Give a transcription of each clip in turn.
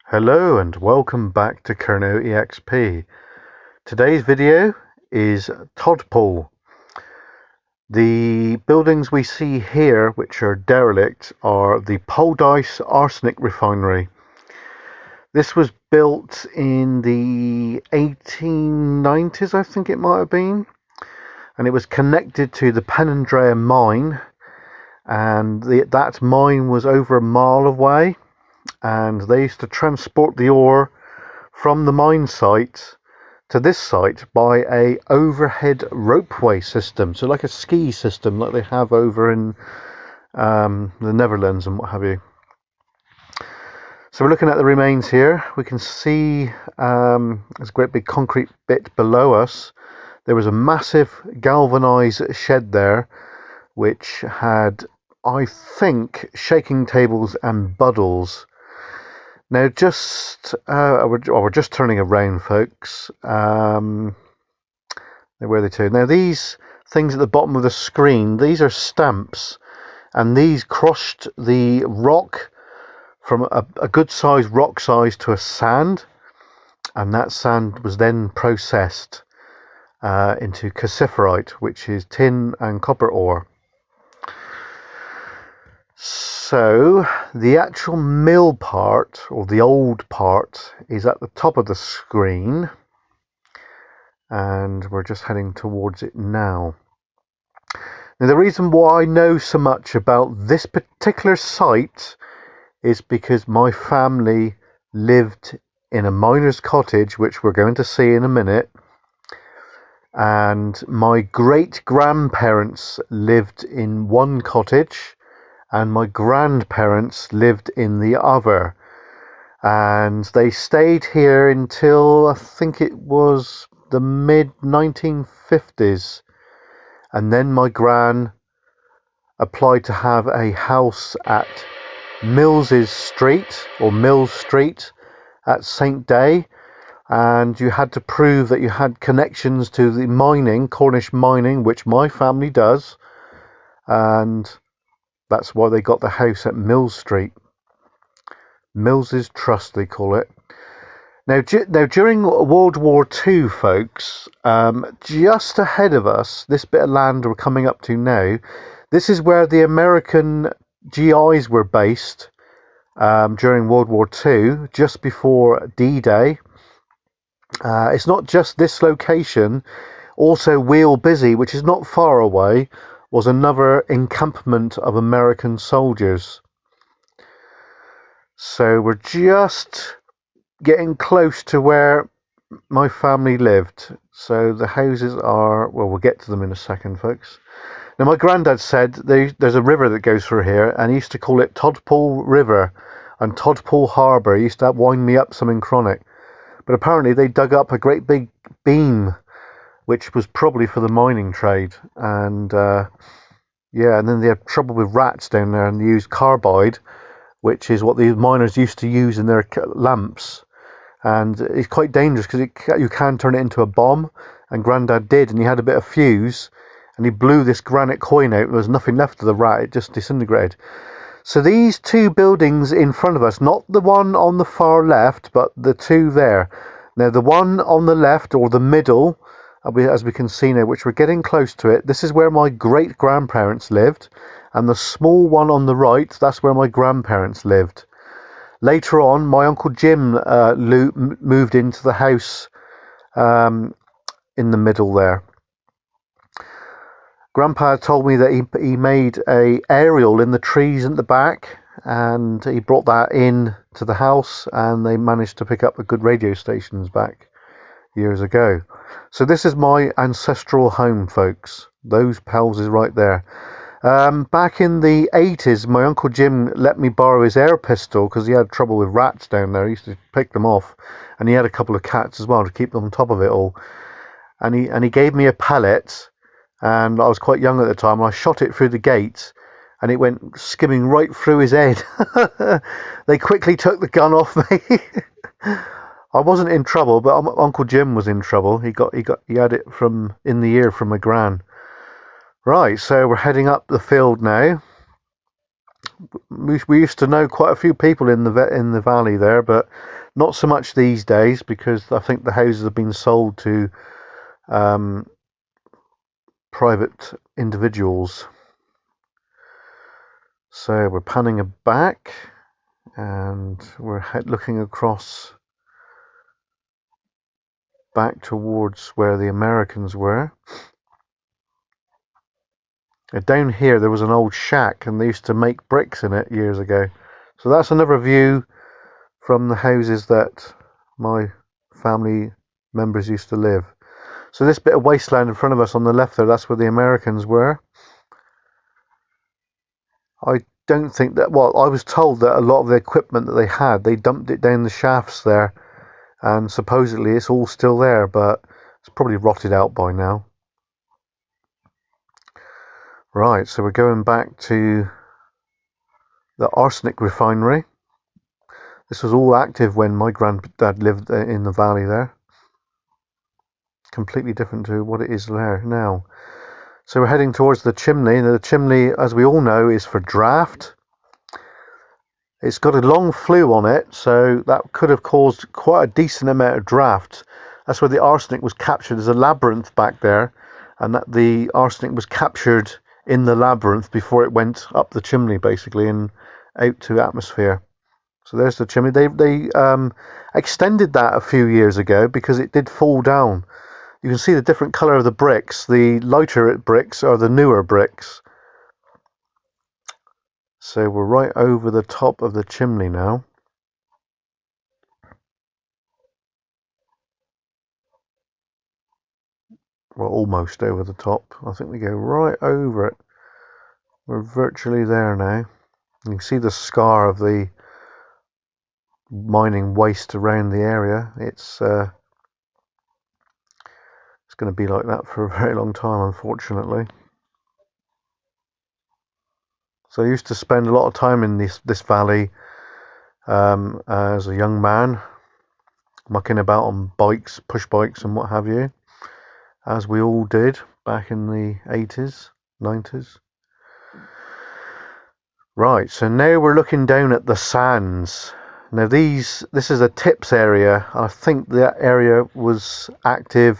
Hello and welcome back to Kerno EXP. Today's video is todpol. The buildings we see here, which are derelict, are the Poldice arsenic refinery. This was built in the 1890s, I think it might have been, and it was connected to the Penandrea mine, and that mine was over a mile away, and they used to transport the ore from the mine site to this site by a overhead ropeway system, so like a ski system like they have over in the Netherlands and what have you. So we're looking at the remains here. We can see there's a great big concrete bit below us. There was a massive galvanized shed there which had, I think, shaking tables and buddles. Now, we're just turning around, folks. Where are they to? Now, these things at the bottom of the screen, these are stamps, and these crushed the rock from a good size rock size to a sand, and that sand was then processed into cassiterite, which is tin and copper ore. So the actual mill part, or the old part, is at the top of the screen, and we're just heading towards it now. Now, the reason why I know so much about this particular site is because my family lived in a miner's cottage, which we're going to see in a minute, and my great-grandparents lived in one cottage, and my grandparents lived in the other, and they stayed here until I think it was the mid-1950s, and then my gran applied to have a house at Mills Street at St. Day, and you had to prove that you had connections to the mining, Cornish mining, which my family does, and that's why they got the house at Mills Street. Mills's Trust, they call it. Now, during World War II, folks, just ahead of us, this bit of land we're coming up to now, this is where the American GIs were based during World War II, just before D-Day. It's not just this location, also Wheel Busy, which is not far away, was another encampment of American soldiers. So we're just getting close to where my family lived. So the houses are, well, we'll get to them in a second, folks. Now, my granddad said there's a river that goes through here, and he used to call it Todpol River and Todpol Harbour. He used to wind me up something chronic. But apparently they dug up a great big beam, which was probably for the mining trade. And and then they had trouble with rats down there, and they used carbide, which is what the miners used to use in their lamps. And it's quite dangerous because you can turn it into a bomb, and Grandad did, and he had a bit of fuse, and he blew this granite coin out. There was nothing left of the rat, it just disintegrated. So these two buildings in front of us, not the one on the far left, but the two there. Now, the one on the left, or the middle, as we can see now, which we're getting close to it, this is where my great-grandparents lived, and the small one on the right, that's where my grandparents lived. Later on, my Uncle Jim moved into the house in the middle there. Grandpa told me that he made a aerial in the trees at the back, and he brought that in to the house, and they managed to pick up a good radio stations back years ago. So this is my ancestral home, folks. Those houses right there. Back in the 80s, my Uncle Jim let me borrow his air pistol because he had trouble with rats down there. He used to pick them off, and he had a couple of cats as well to keep them on top of it all. And he gave me a pellet, and I was quite young at the time, and I shot it through the gate, and it went skimming right through his head. They quickly took the gun off me. I wasn't in trouble, but Uncle Jim was in trouble. He had it in the ear from my gran. Right, so we're heading up the field now. We used to know quite a few people in the valley there, but not so much these days because I think the houses have been sold to private individuals. So we're panning back, and we're looking across back towards where the Americans were. Down here there was an old shack, and they used to make bricks in it years ago. So that's another view from the houses that my family members used to live. So this bit of wasteland in front of us on the left there, that's where the Americans were. I don't think that, well, I was told that a lot of the equipment that they had, they dumped it down the shafts there, and supposedly it's all still there, but it's probably rotted out by now. Right, so we're going back to the arsenic refinery. This was all active when my granddad lived in the valley there. Completely different to what it is there now. So we're heading towards the chimney. Now the chimney, as we all know, is for draft. It's got a long flue on it, so that could have caused quite a decent amount of draft. That's where the arsenic was captured. There's a labyrinth back there, and that the arsenic was captured in the labyrinth before it went up the chimney, basically, and out to atmosphere. So there's the chimney. They extended that a few years ago because it did fall down. You can see the different colour of the bricks. The lighter bricks are the newer bricks. So we're right over the top of the chimney now. We're almost over the top. I think we go right over it. We're virtually there now. You can see the scar of the mining waste around the area. It's going to be like that for a very long time, unfortunately. So I used to spend a lot of time in this valley as a young man, mucking about on bikes, push bikes and what have you, as we all did back in the 80s, 90s. Right, so now we're looking down at the sands. Now this is a tips area. I think that area was active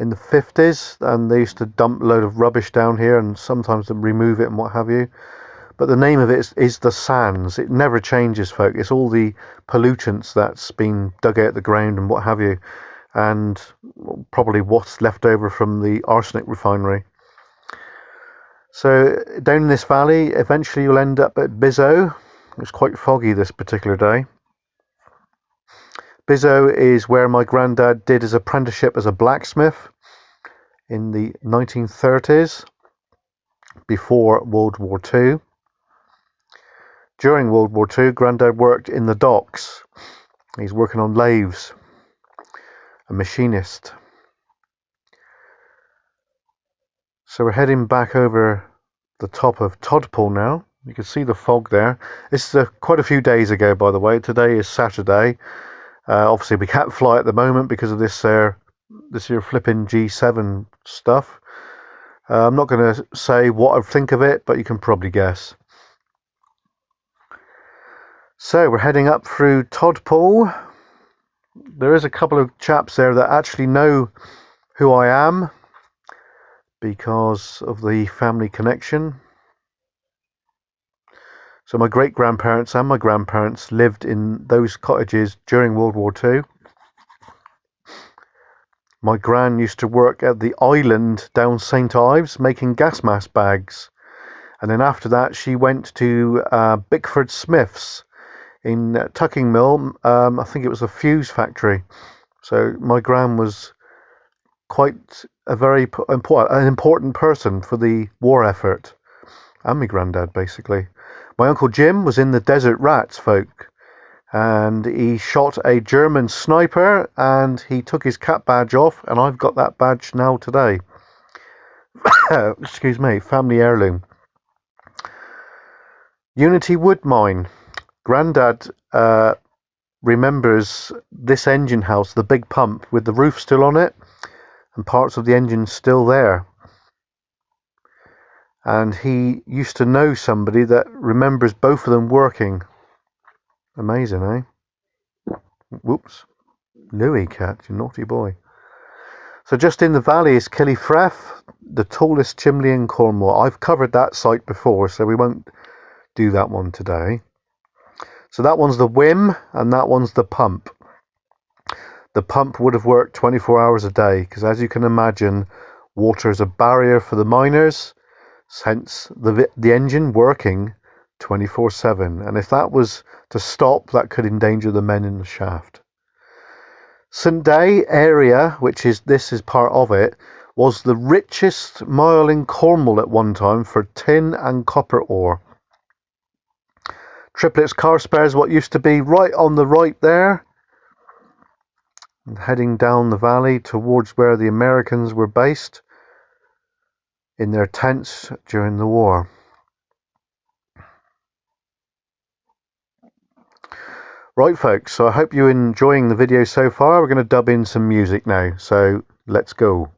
in the 50s, and they used to dump a load of rubbish down here and sometimes to remove it and what have you. But the name of it is the sands. It never changes, folk. It's all the pollutants that's been dug out of the ground and what have you, and probably what's left over from the arsenic refinery. So down in this valley, eventually you'll end up at Bizzo. It's quite foggy this particular day. Bizzo is where my granddad did his apprenticeship as a blacksmith in the 1930s, before World War II. During World War II, Grandad worked in the docks. He's working on lathes, a machinist. So we're heading back over the top of Todpol now. You can see the fog there. This is quite a few days ago, by the way. Today is Saturday. Obviously, we can't fly at the moment because of this here flipping G7 stuff. I'm not going to say what I think of it, but you can probably guess. So we're heading up through Todpol. There is a couple of chaps there that actually know who I am because of the family connection. So my great-grandparents and my grandparents lived in those cottages during World War II. My gran used to work at the island down St Ives making gas mask bags. And then after that she went to Bickford Smiths in Tucking Mill. I think it was a fuse factory. So my gran was quite a very important person for the war effort. And my granddad, basically. My Uncle Jim was in the Desert Rats, folk. And he shot a German sniper and he took his cap badge off, and I've got that badge now today. Excuse me, family heirloom. Unity Wood Mine. Grandad remembers this engine house, the big pump with the roof still on it and parts of the engine still there. and he used to know somebody that remembers both of them working. Amazing, eh? Whoops. Louis cat, you naughty boy. So just in the valley is Killyfreth, the tallest chimney in Cornwall. I've covered that site before, so we won't do that one today. So that one's the Whim, and that one's the Pump. The pump would have worked 24 hours a day, because as you can imagine, water is a barrier for the miners, hence the engine working 24/7. And if that was to stop, that could endanger the men in the shaft. St Day area, this is part of it, was the richest mile in Cornwall at one time for tin and copper ore. Triplets car spares, what used to be right on the right there, and heading down the valley towards where the Americans were based in their tents during the war. Right folks, so I hope you're enjoying the video so far. We're going to dub in some music now, so let's go.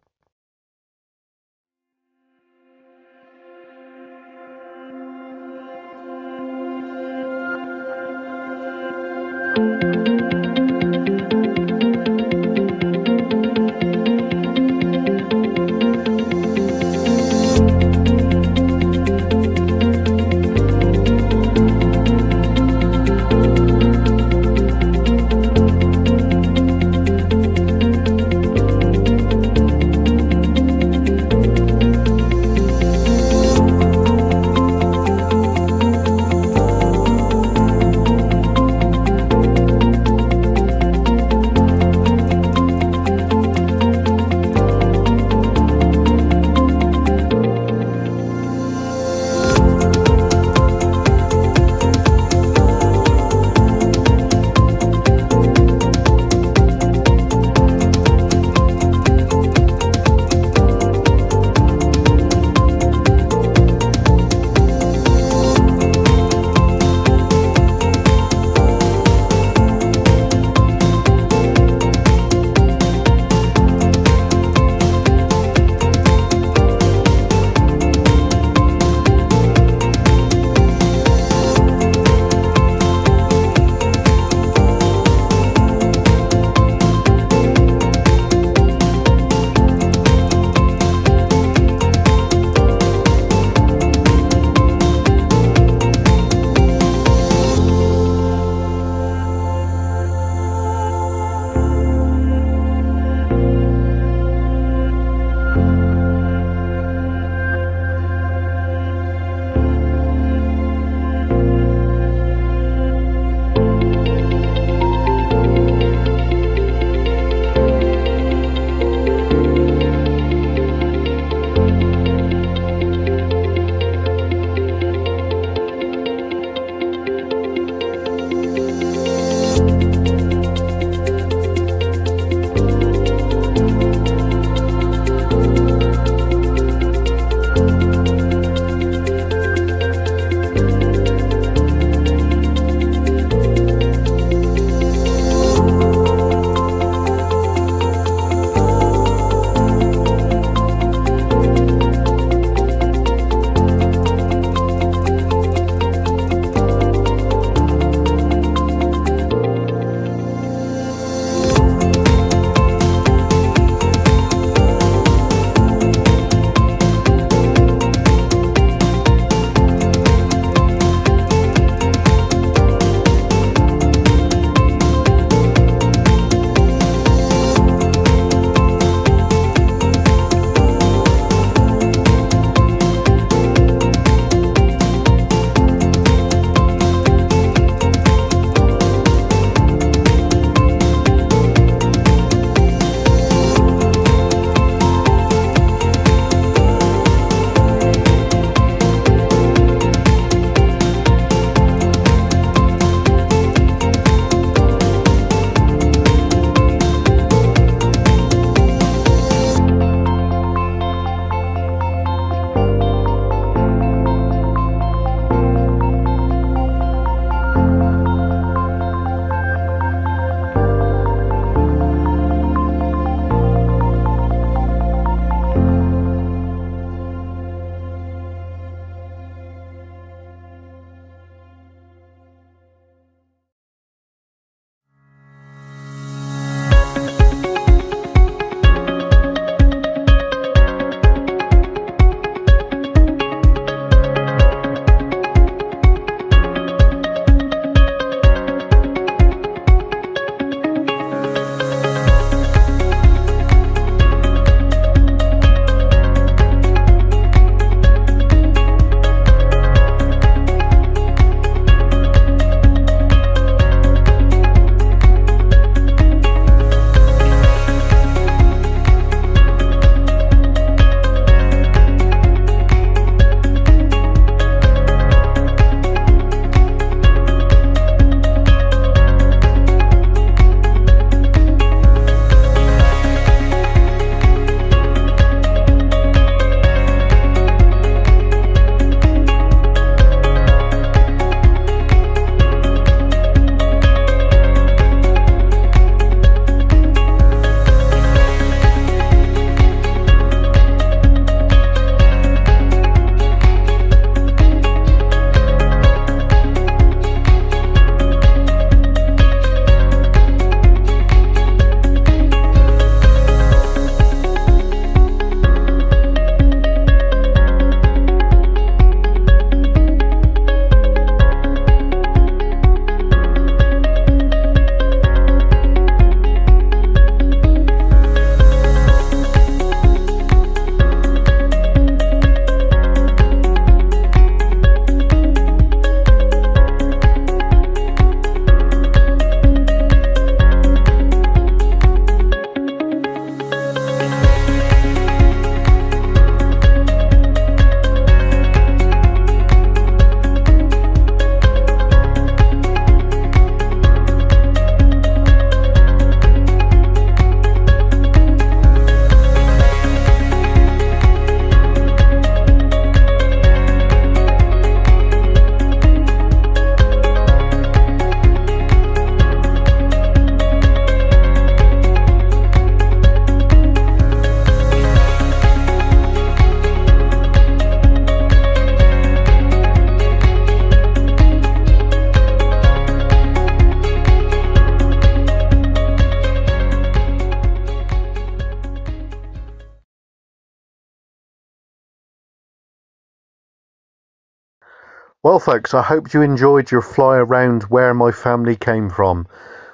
Well, folks, I hope you enjoyed your fly around where my family came from.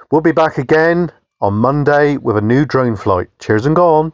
We'll be back again on Monday with a new drone flight. Cheers and go on.